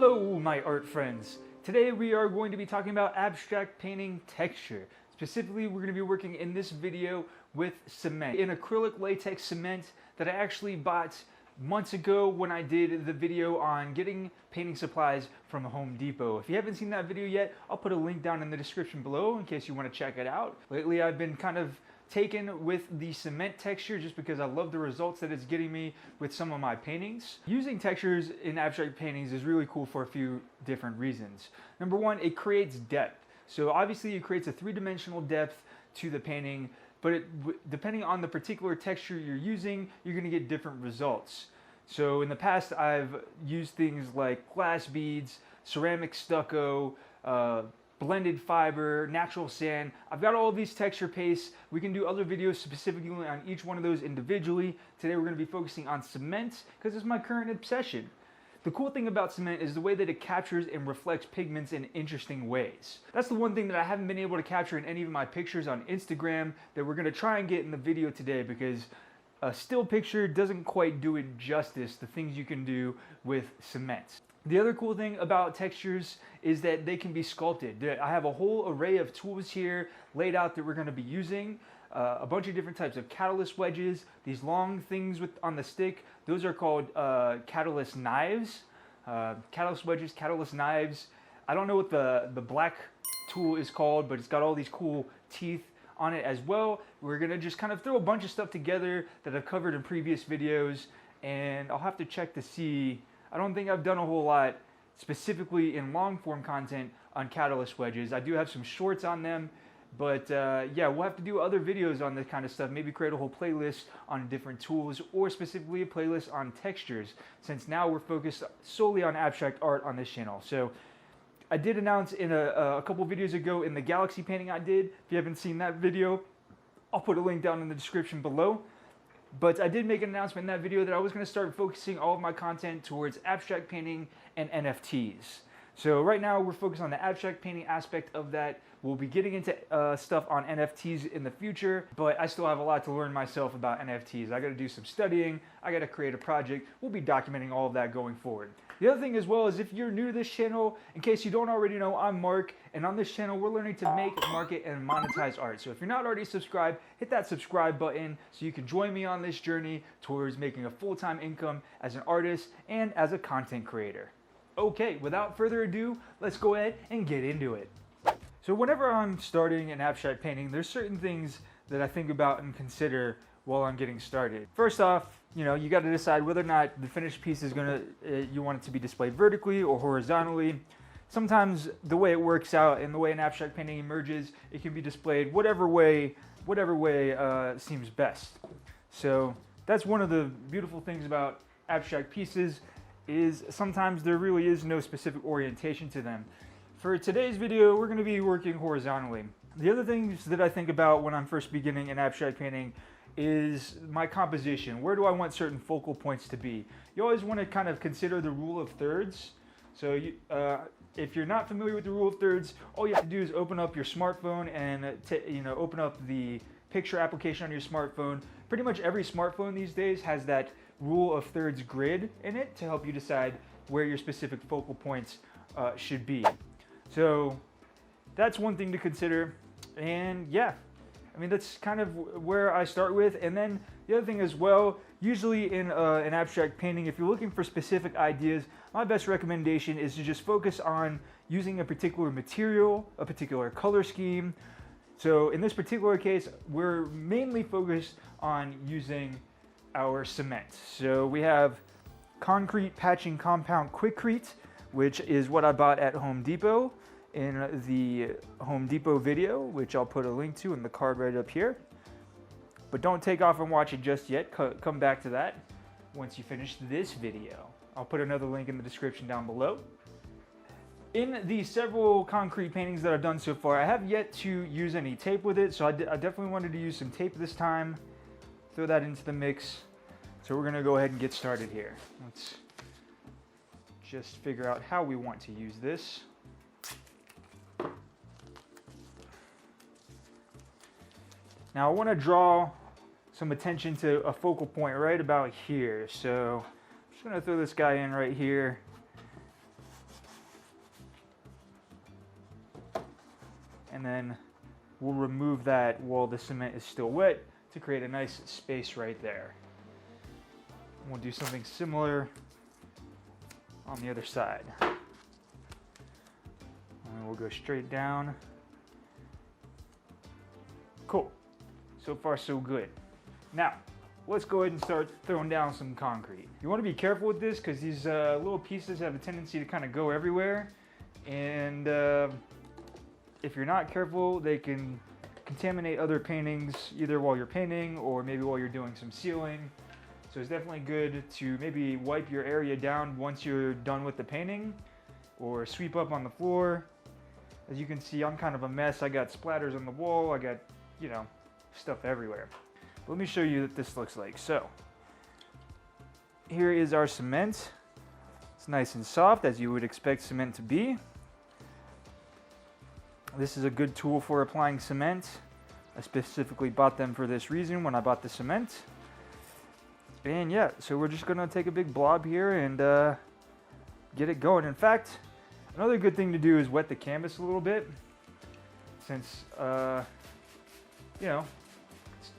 Hello my art friends. Today we are going to be talking about abstract painting texture. Specifically, we're going to be working in this video with cement, an acrylic latex cement that I actually bought months ago when I did the video on getting painting supplies from Home Depot. If you haven't seen that video yet, I'll put a link down in the description below in case you want to check it out. Lately I've been kind of taken with the cement texture just because I love the results that it's getting me with some of my paintings. Using textures in abstract paintings is really cool for a few different reasons. Number one, it creates depth. So obviously it creates a three-dimensional depth to the painting, but depending on the particular texture you're using, you're going to get different results. So in the past I've used things like glass beads, ceramic stucco, blended fiber, natural sand. I've got all of these texture pastes. We can do other videos specifically on each one of those individually. Today we're going to be focusing on cement because it's my current obsession. The cool thing about cement is the way that it captures and reflects pigments in interesting ways. That's the one thing that I haven't been able to capture in any of my pictures on Instagram that we're going to try and get in the video today, because a still picture doesn't quite do it justice, the things you can do with cement. The other cool thing about textures is that they can be sculpted. I have a whole array of tools here laid out that we're going to be using. A bunch of different types of catalyst wedges. These long things on the stick, those are called catalyst knives. Catalyst wedges, catalyst knives. I don't know what the black tool is called, but it's got all these cool teeth on it as well. We're going to just kind of throw a bunch of stuff together that I've covered in previous videos, and I'll have to check to see. I don't think I've done a whole lot specifically in long form content on catalyst wedges. I do have some shorts on them, but yeah, we'll have to do other videos on this kind of stuff. Maybe create a whole playlist on different tools, or specifically a playlist on textures, since now we're focused solely on abstract art on this channel. So I did announce in a couple videos ago in the galaxy painting I did. If you haven't seen that video, I'll put a link down in the description below. But I did make an announcement in that video that I was going to start focusing all of my content towards abstract painting and NFTs. So right now we're focused on the abstract painting aspect of that. We'll be getting into stuff on NFTs in the future, but I still have a lot to learn myself about NFTs. I got to do some studying. I got to create a project. We'll be documenting all of that going forward. The other thing as well is, if you're new to this channel, in case you don't already know, I'm Mark, and on this channel we're learning to make, market, and monetize art. So if you're not already subscribed, hit that subscribe button so you can join me on this journey towards making a full-time income as an artist and as a content creator. Okay, without further ado, let's go ahead and get into it. So whenever I'm starting an abstract painting, there's certain things that I think about and consider while I'm getting started. First off, you got to decide whether or not the finished piece is you want it to be displayed vertically or horizontally. Sometimes the way it works out and the way an abstract painting emerges, it can be displayed whatever way seems best. So that's one of the beautiful things about abstract pieces, is sometimes there really is no specific orientation to them. For today's video, we're going to be working horizontally. The other things that I think about when I'm first beginning an abstract painting is my composition. Where do I want certain focal points to be? You always want to kind of consider the rule of thirds. So if you're not familiar with the rule of thirds, all you have to do is open up your smartphone and open up the picture application on your smartphone. Pretty much every smartphone these days has that rule of thirds grid in it to help you decide where your specific focal points should be. So that's one thing to consider. And yeah, I mean, that's kind of where I start with. And then the other thing as well, usually in an abstract painting, if you're looking for specific ideas, my best recommendation is to just focus on using a particular material, a particular color scheme. So in this particular case, we're mainly focused on using our cement. So we have concrete patching compound Quikrete, which is what I bought at Home Depot in the Home Depot video, which I'll put a link to in the card right up here. But don't take off and watch it just yet. Come back to that once you finish this video. I'll put another link in the description down below. In the several concrete paintings that I've done so far, I have yet to use any tape with it, so I definitely wanted to use some tape this time. Throw that into the mix. So we're going to go ahead and get started here. Let's just figure out how we want to use this. Now I want to draw some attention to a focal point right about here. So I'm just going to throw this guy in right here. and then we'll remove that while the cement is still wet to create a nice space right there. We'll do something similar on the other side. And we'll go straight down. Cool. So far, so good. Now, let's go ahead and start throwing down some concrete. You want to be careful with this because these little pieces have a tendency to kind of go everywhere. And if you're not careful, they can contaminate other paintings either while you're painting or maybe while you're doing some sealing. So it's definitely good to maybe wipe your area down once you're done with the painting or sweep up on the floor. As you can see, I'm kind of a mess. I got splatters on the wall. I got, you know, stuff everywhere. But let me show you what this looks like. So here is our cement. It's nice and soft as you would expect cement to be. This is a good tool for applying cement. I specifically bought them for this reason when I bought the cement. And yeah, so we're just gonna take a big blob here and get it going. In fact, another good thing to do is wet the canvas a little bit, since you know,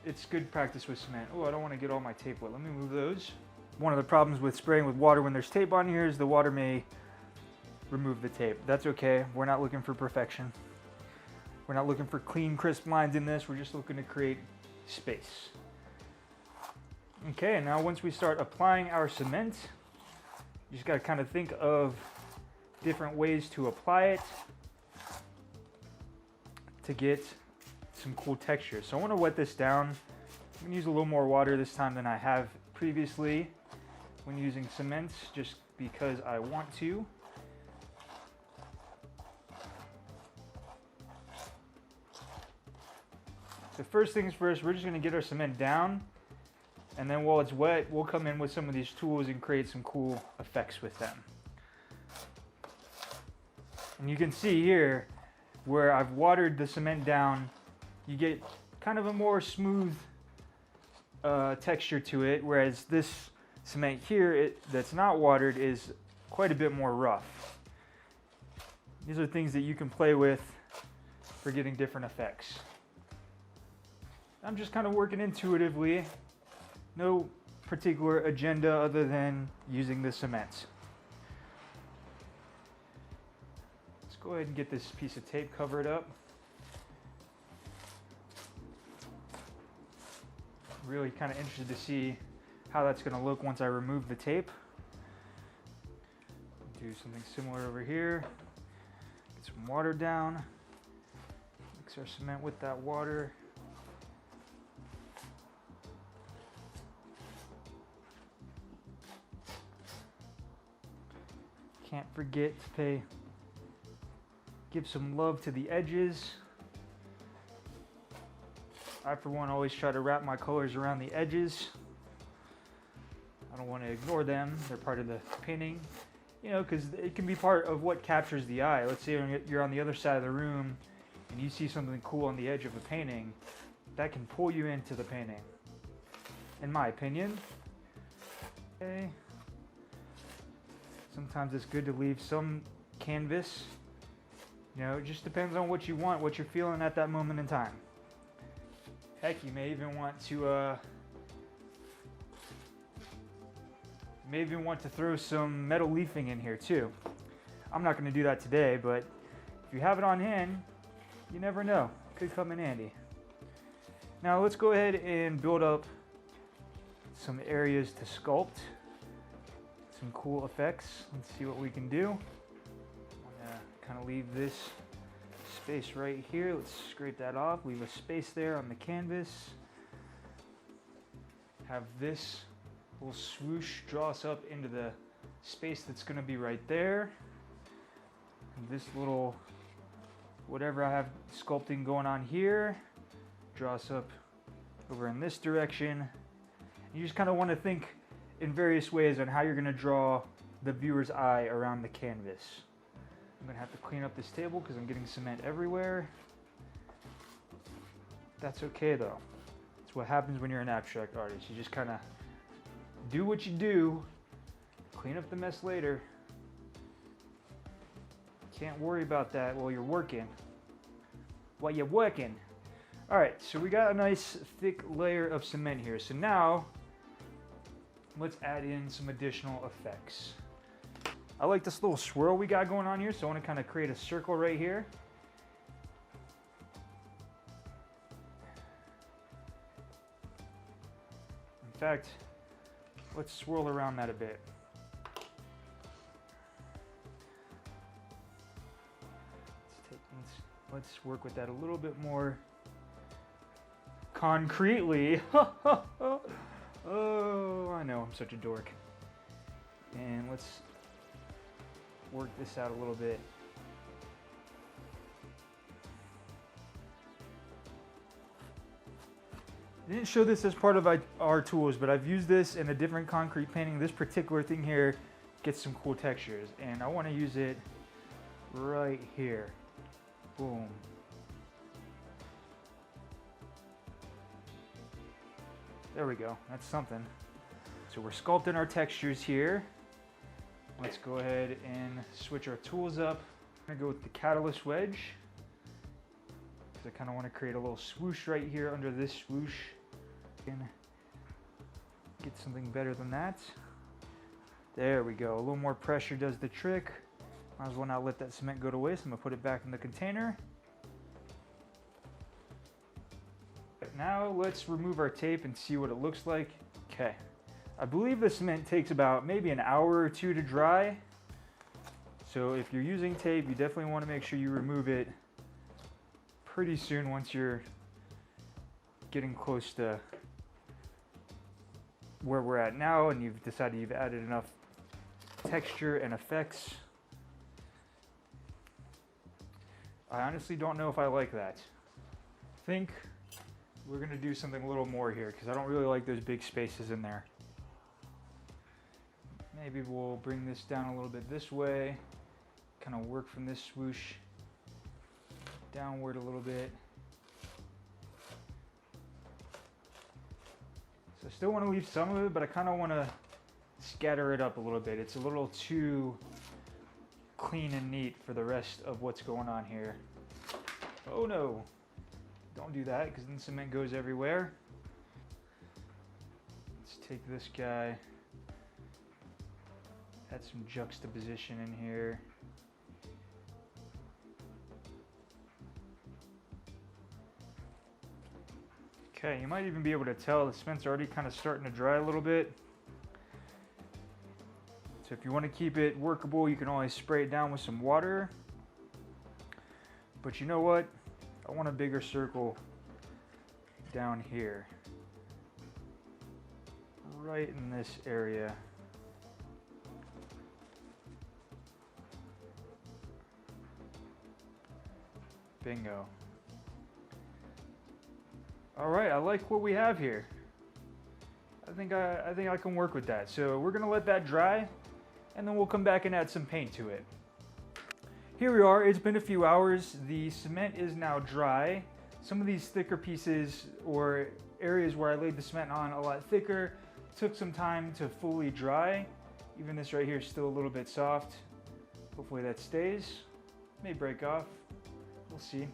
it's good practice with cement. Oh, I don't want to get all my tape wet. Let me move those. One of the problems with spraying with water when there's tape on here is the water may remove the tape. That's okay. We're not looking for perfection. We're not looking for clean, crisp lines in this. We're just looking to create space. Okay, and now once we start applying our cement, you just got to kind of think of different ways to apply it to get some cool texture. So I want to wet this down. I'm going to use a little more water this time than I have previously when using cement, just because I want to. So first things first, we're just going to get our cement down, and then while it's wet, we'll come in with some of these tools and create some cool effects with them. And you can see here where I've watered the cement down, you get kind of a more smooth texture to it, whereas this cement here that's not watered is quite a bit more rough. These are things that you can play with for getting different effects. I'm just kind of working intuitively, no particular agenda other than using the cement. Let's go ahead and get this piece of tape covered up. Really kind of interested to see how that's going to look once I remove the tape. Do something similar over here. Get some water down. Mix our cement with that water. Can't forget to give some love to the edges. I, for one, always try to wrap my colors around the edges. I don't want to ignore them. They're part of the painting, you know, because it can be part of what captures the eye. Let's say you're on the other side of the room and you see something cool on the edge of a painting. That can pull you into the painting, in my opinion. Okay. Sometimes it's good to leave some canvas. You know, it just depends on what you want, what you're feeling at that moment in time. Heck, you may even want to throw some metal leafing in here too. I'm not going to do that today, but if you have it on hand, you never know. Could come in handy. Now let's go ahead and build up some areas to sculpt. Some cool effects. Let's see what we can do. I'm gonna kind of leave this space right here. Let's scrape that off. Leave a space there on the canvas. Have this little swoosh draw us up into the space that's going to be right there. And this little whatever I have sculpting going on here draw us up over in this direction. You just kind of want to think in various ways on how you're going to draw the viewer's eye around the canvas. I'm going to have to clean up this table because I'm getting cement everywhere. That's okay though. It's what happens when you're an abstract artist. You just kind of do what you do, clean up the mess later. Can't worry about that while you're working. while you're working. All right, so we got a nice thick layer of cement here. So now let's add in some additional effects. I like this little swirl we got going on here, so I want to kind of create a circle right here. In fact, let's swirl around that a bit. Let's work with that a little bit more concretely. Oh, I know, I'm such a dork. And let's work this out a little bit. I didn't show this as part of our tools, but I've used this in a different concrete painting. This particular thing here gets some cool textures, and I want to use it right here. Boom. There we go, that's something. So we're sculpting our textures here. Let's go ahead and switch our tools up. I'm gonna go with the catalyst wedge, because I kind of want to create a little swoosh right here under this swoosh. And get something better than that. There we go, a little more pressure does the trick. Might as well not let that cement go to waste. I'm gonna put it back in the container. Now let's remove our tape and see what it looks like. Okay, I believe the cement takes about maybe an hour or two to dry. So if you're using tape, you definitely want to make sure you remove it pretty soon once you're getting close to where we're at now and you've decided you've added enough texture and effects. I honestly don't know if I like that. I think we're gonna do something a little more here because I don't really like those big spaces in there. Maybe we'll bring this down a little bit this way, kind of work from this swoosh downward a little bit. So I still want to leave some of it, but I kind of want to scatter it up a little bit. It's a little too clean and neat for the rest of what's going on here. Oh no, don't do that because then cement goes everywhere. Let's take this guy, add some juxtaposition in here. Okay, you might even be able to tell the cement's already kind of starting to dry a little bit. So if you want to keep it workable, you can always spray it down with some water. But you know what? I want a bigger circle down here. Right in this area. Bingo. All right, I like what we have here. I think I can work with that. So we're gonna let that dry, and then we'll come back and add some paint to it. Here we are, it's been a few hours. The cement is now dry. Some of these thicker pieces or areas where I laid the cement on a lot thicker took some time to fully dry. Even this right here is still a little bit soft. Hopefully that stays. May break off, we'll see.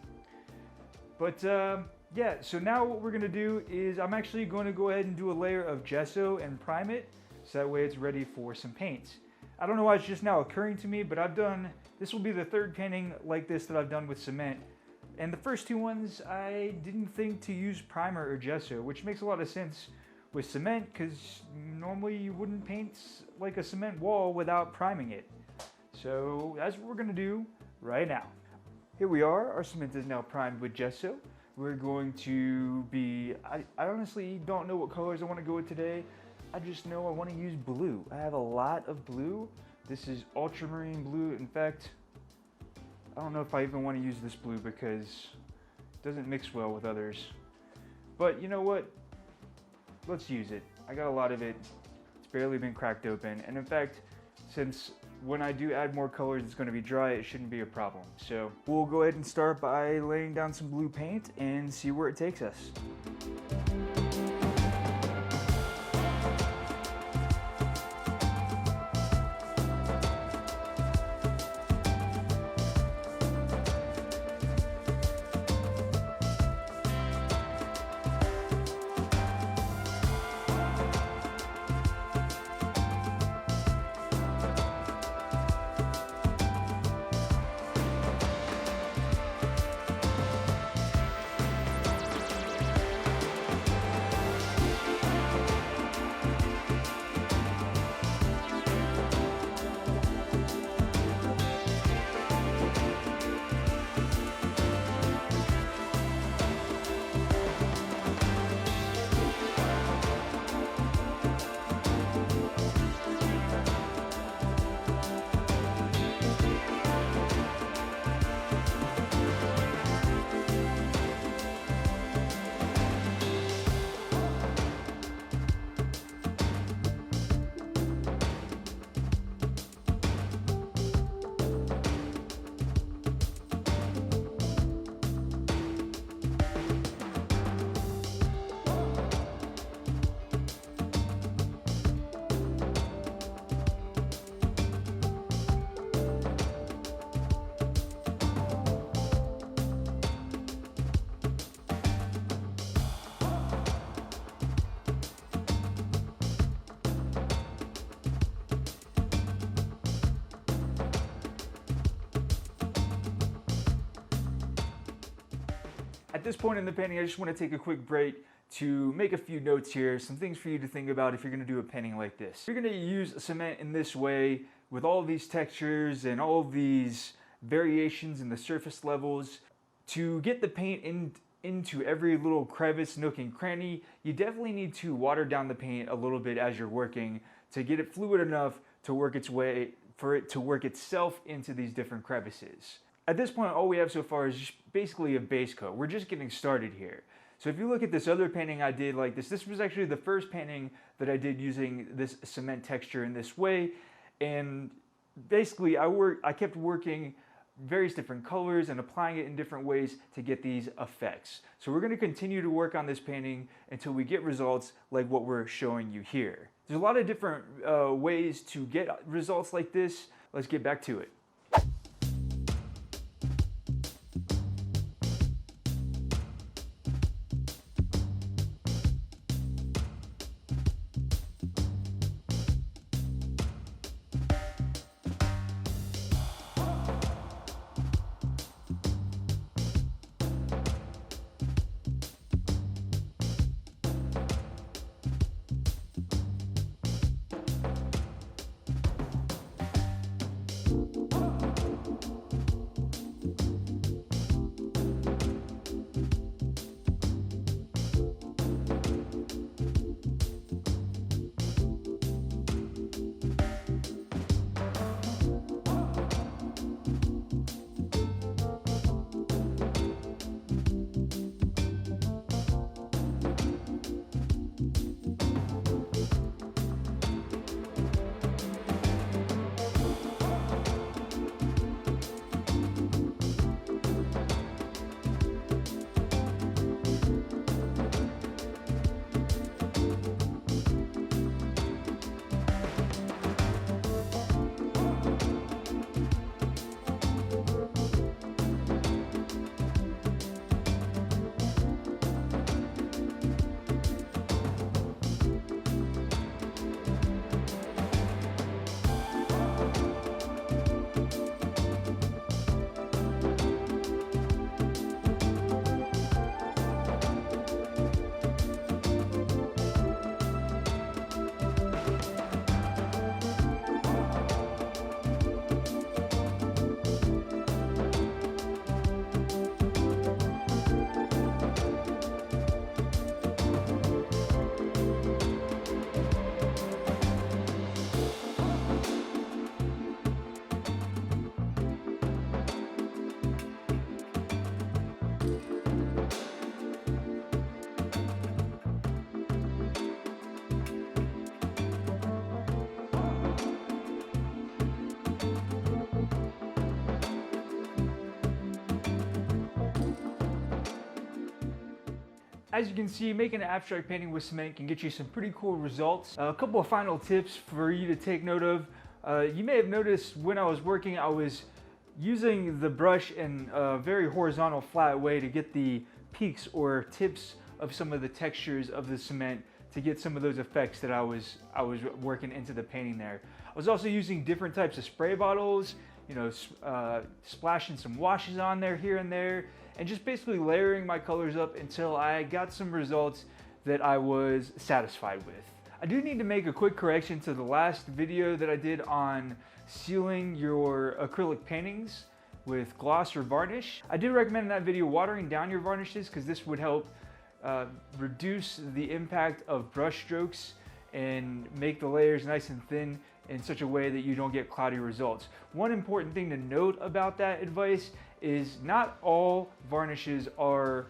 But yeah, so now what we're gonna do is I'm actually going to go ahead and do a layer of gesso and prime it, so that way it's ready for some paint. I don't know why it's just now occurring to me, but this will be the third painting like this that I've done with cement. And the first two ones, I didn't think to use primer or gesso, which makes a lot of sense with cement, because normally you wouldn't paint like a cement wall without priming it. So that's what we're gonna do right now. Here we are, our cement is now primed with gesso. We're going to be, I honestly don't know what colors I want to go with today. I just know I want to use blue. I have a lot of blue. This is ultramarine blue. In fact, I don't know if I even want to use this blue because it doesn't mix well with others. But you know what? Let's use it. I got a lot of it. It's barely been cracked open. And in fact, since when I do add more colors, it's going to be dry, it shouldn't be a problem. So we'll go ahead and start by laying down some blue paint and see where it takes us. At this point in the painting, I just want to take a quick break to make a few notes here, some things for you to think about if you're going to do a painting like this. You're going to use cement in this way with all these textures and all these variations in the surface levels. To get the paint into every little crevice, nook, and cranny, you definitely need to water down the paint a little bit as you're working to get it fluid enough to work its way, for it to work itself into these different crevices. At this point, all we have so far is just basically a base coat. We're just getting started here. So if you look at this other painting I did like this was actually the first painting that I did using this cement texture in this way. And basically I kept working various different colors and applying it in different ways to get these effects. So we're going to continue to work on this painting until we get results like what we're showing you here. There's a lot of different ways to get results like this. Let's get back to it. As you can see, making an abstract painting with cement can get you some pretty cool results. A couple of final tips for you to take note of. You may have noticed when I was working, I was using the brush in a very horizontal, flat way to get the peaks or tips of some of the textures of the cement to get some of those effects that I was working into the painting there. I was also using different types of spray bottles, you know, splashing some washes on there here and there, and just basically layering my colors up until I got some results that I was satisfied with. I do need to make a quick correction to the last video that I did on sealing your acrylic paintings with gloss or varnish. I did recommend in that video watering down your varnishes because this would help reduce the impact of brush strokes and make the layers nice and thin in such a way that you don't get cloudy results. One important thing to note about that advice is not all varnishes are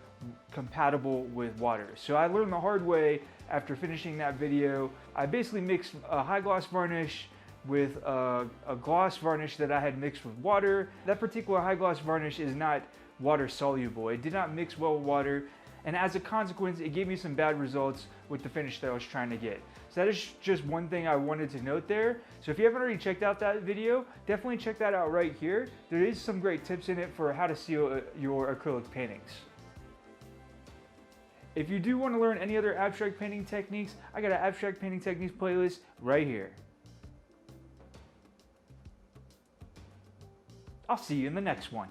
compatible with water. So I learned the hard way after finishing that video. I basically mixed a high gloss varnish with a gloss varnish that I had mixed with water. That particular high gloss varnish is not water soluble. It did not mix well with water, and as a consequence, it gave me some bad results with the finish that I was trying to get. So that is just one thing I wanted to note there. So if you haven't already checked out that video, definitely check that out right here. There is some great tips in it for how to seal your acrylic paintings. If you do want to learn any other abstract painting techniques, I got an abstract painting techniques playlist right here. I'll see you in the next one.